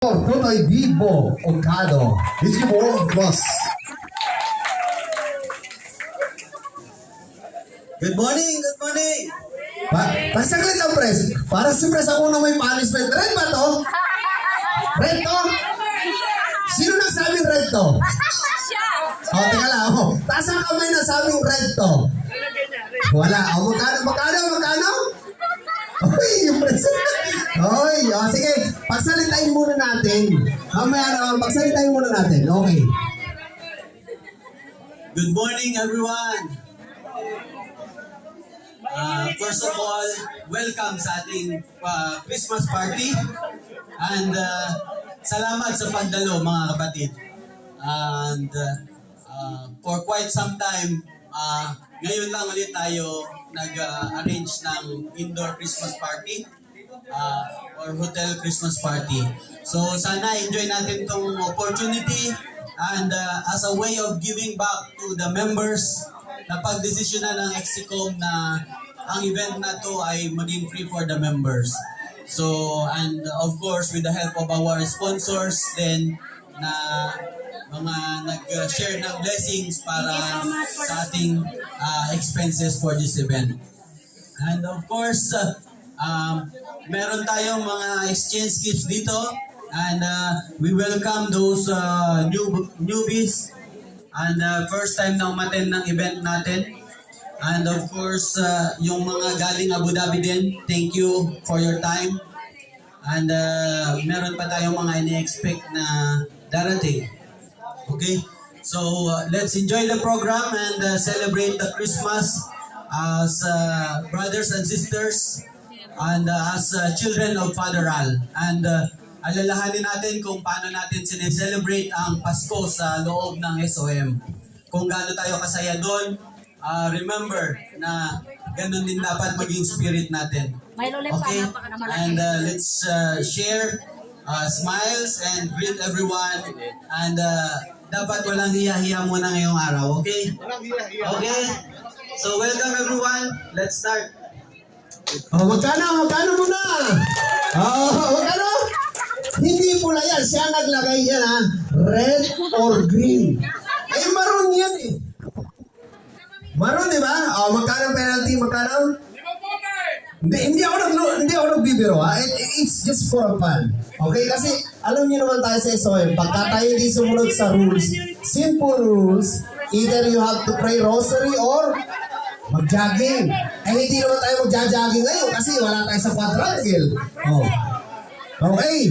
Tutoy Bibo Ocado. Bibo Boss. Good morning, good morning. Pasaglit lang, Pres. Para si Pres ako na may punishment. Red ba to? Red to? Sino nagsabing red to? O, teka lang. O, taas ang kamay na sabing red to. Wala. O, magkano? Uy, yung Pres. Uy, o, sige. Pagsalitain muna natin. Mamaya, pagsalitain muna natin. Okay. Good morning, everyone. First of all, welcome sa ating Christmas party. And salamat sa pagdalo, mga kapatid. And for quite some time, ngayon lang ulit tayo nag-arrange ng indoor Christmas party or hotel Christmas party. So sana enjoy natin tong opportunity and as a way of giving back to the members, napag-desisyon na ng Exicom na ang event na to ay maging free for the members. So, and of course, with the help of our sponsors, then na mga nag-share ng blessings para sa ating expenses for this event. And of course, meron tayong mga exchange gifts dito, and we welcome those newbies and first time na umattend ng event natin. And of course, yung mga galing Abu Dhabi din, thank you for your time. And meron pa tayong mga ini-expect na darating. Okay? So, let's enjoy the program and celebrate the Christmas as brothers and sisters and as children of Father Al. And alalahanin natin kung paano natin sineselebrate ang Pasko sa loob ng SOM. Kung gaano tayo kasaya doon, remember na ganun din dapat maging spirit natin. Okay? And let's share smiles and greet everyone. And dapat walang hiya-hiya muna ngayong araw. Okay? Okay? So welcome everyone. Let's start. Magkano muna? Magkano? Hindi pula yan. Siya naglagay yan, ha? Red or green. Ay, maroon yan eh. Maroon, di ba? Magkano penalty? Magkano? Hindi ako nagbibiro, ha? It's just for fun. Okay? Kasi alam niyo naman tayo sa SOM, pagka tayo hindi sumunod sa rules, simple rules, either you have to pray rosary or mag-jogging. Eh, hindi naman tayo mag-jogging ngayon kasi wala tayo sa quadrangle. Okay.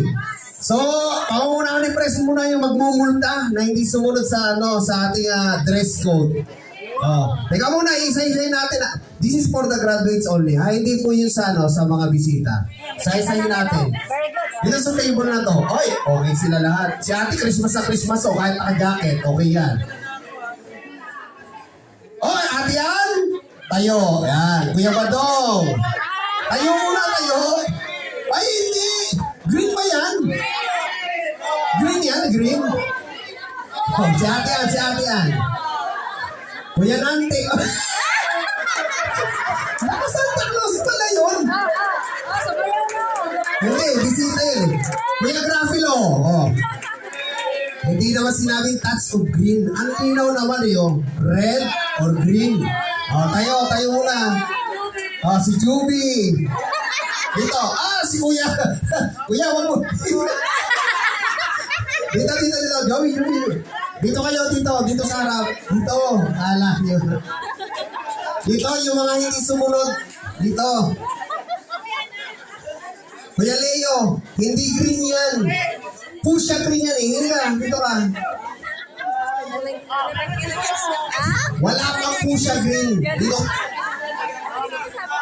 So, pangungunahan ni Pres muna yung magmumulta na hindi sumunod sa sa ating dress code. Teka muna, isa-isayin natin. This is for the graduates only. Hindi po yun sa mga bisita. Isa-isayin natin. Dito sa table na to. Oy, okay sila lahat. Si ate Christmas sa Christmas, kahit naka-jacket, okay yan. Oy, ate yan! Tayo. Yan. Kuya Badong. Tayo muna, tayo. Ay, hindi. Green ba yan? Green yan, green. Si ate yan. Kuya Nante. Naka-Santa Claus pala yun. Hindi, bisita yun. Kuya Grafilo. Hindi naman sinabing touch of green. Ang linaw naman yung red or green. Tayo muna. Si Juby. Dito. Si Kuya. Kuya, wag mo. Dito. Joey. Dito kayo, dito sa harap. Dito. Ala, yun. Dito, yung mga hindi sumunod. Dito. Kuya Leo, hindi green yan. Pusha green yan eh. Hindi ka, dito ka. Wala kang pusha green. Dito.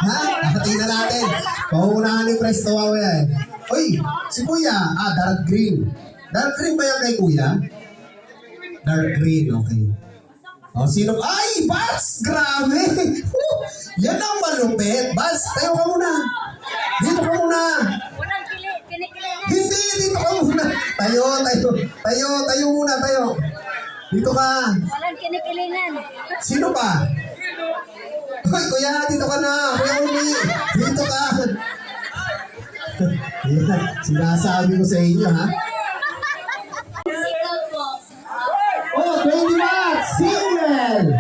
Ha? Nakatingin na natin. Pangungunahan ni Presto Wawaya eh. Uy, si Kuya. Dark green. Dark green ba yan kay Kuya? Dark green, okay. Sino? Ay, Bats! Grabe! Yan ang malupit. Bats, tayo ka muna. Dito ka muna. Hindi, dito ka muna. Tayo muna. Dito ka. Walang kinikilingan. Sino pa? Hoy, Kuya, dito ka na. Kuya Umi, dito ka. Sinasabi ko sa inyo, ha? 20 watts, single.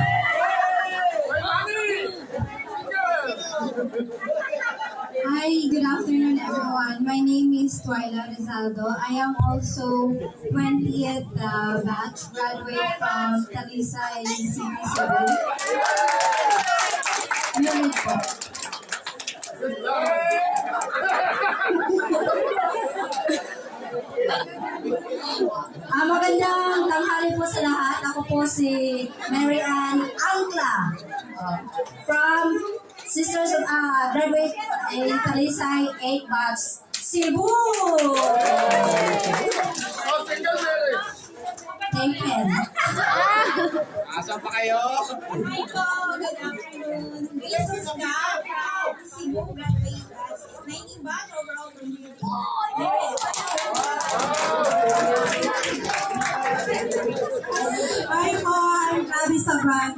Hi, good afternoon everyone. My name is Twyla Rizaldo. I am also 20th batch graduate from Talisay City Cebu. Unit po. Magandang tanghali po sa lahat. Ako po si Mary Ann Angla from Sisters of graduate in Talisay 8 batch Cebu. Thank you. Asan pa kayo? Hi po, good afternoon. Grace Oscar from Cebu graduate 19 batch overall from here. Hi po, I'm Travis Sabran.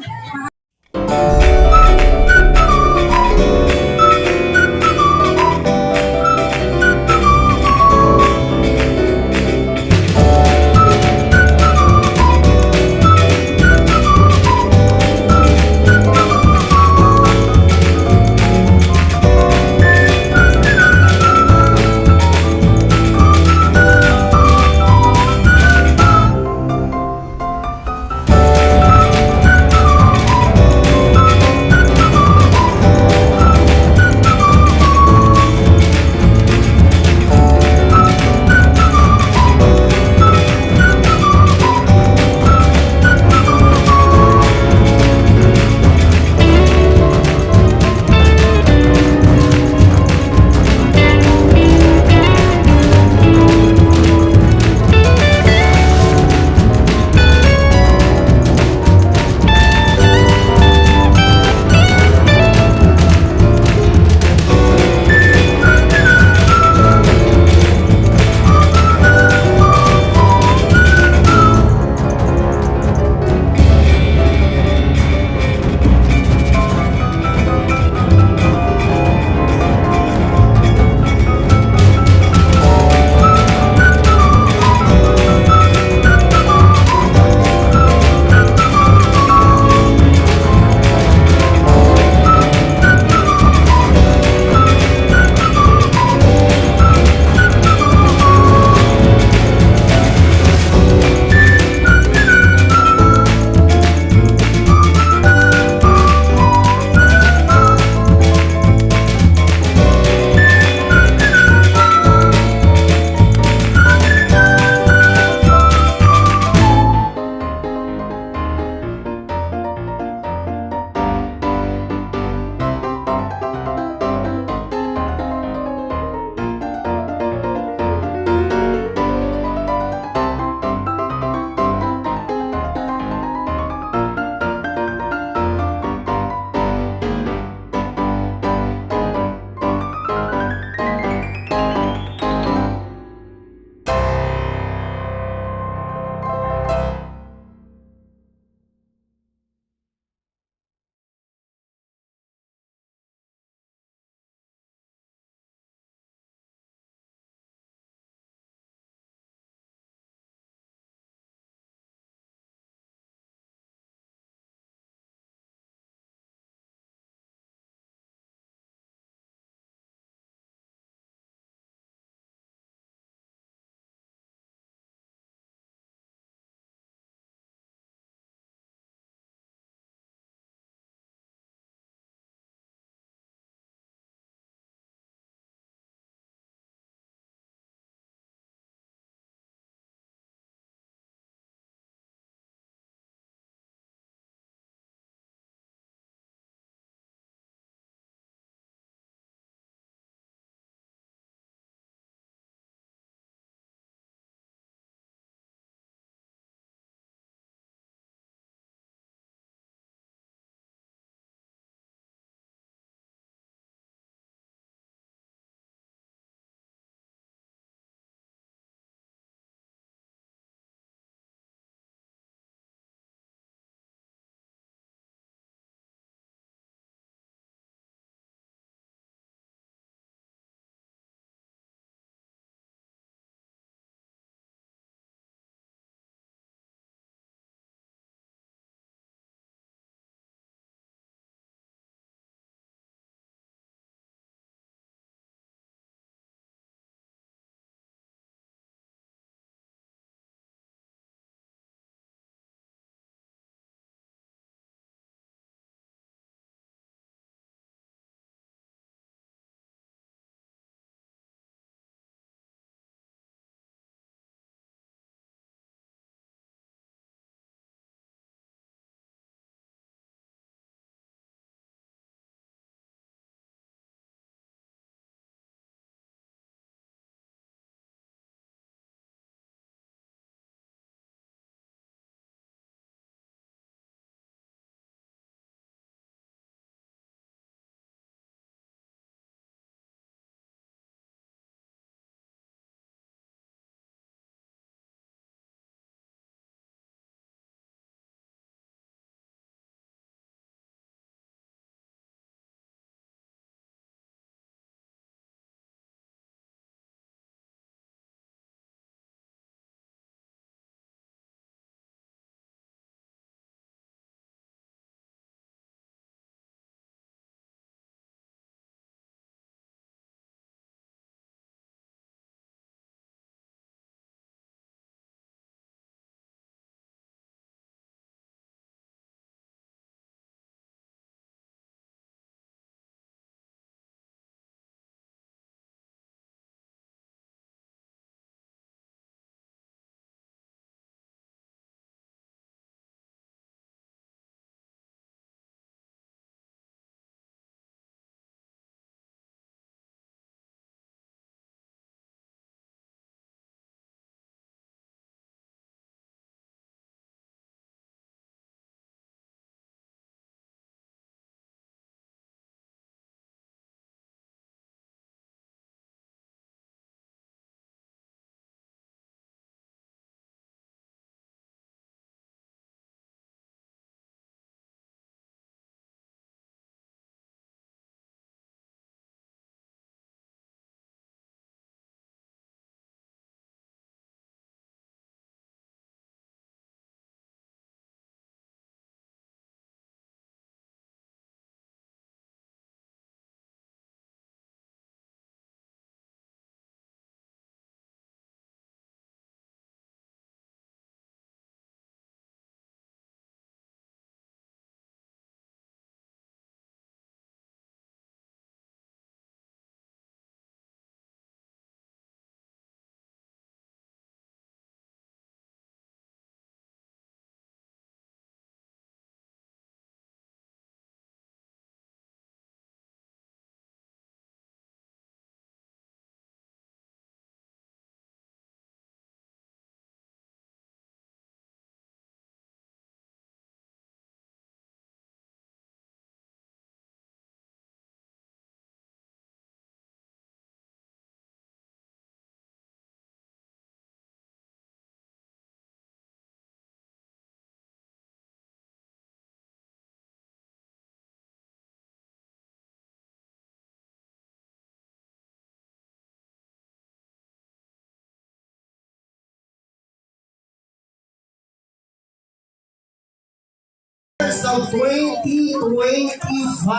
class of 2025.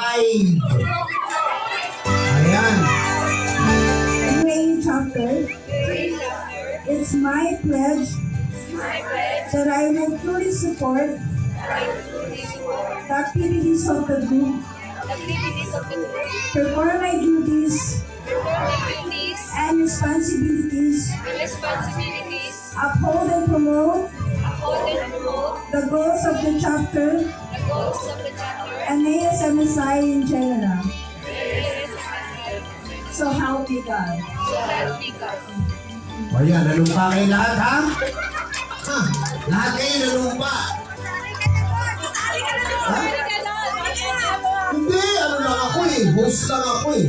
Ayan. Grade chapter, it's my pledge that I will fully support the activities of the group, perform my duties and responsibilities, uphold and promote the goals of the chapter and ASMSI in general. So help me God. O yan, nanumpa kayo lahat, ha? Ha? Lahat kayo nanumpa. Ha? Hindi, ano lang ako eh. Host lang ako eh.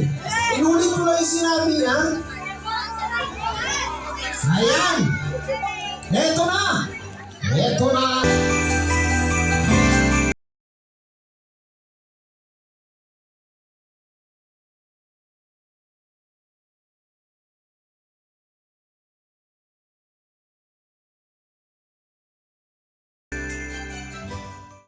Inulit ko lang yung sinabi niya. Ayan. Eto na. Eto na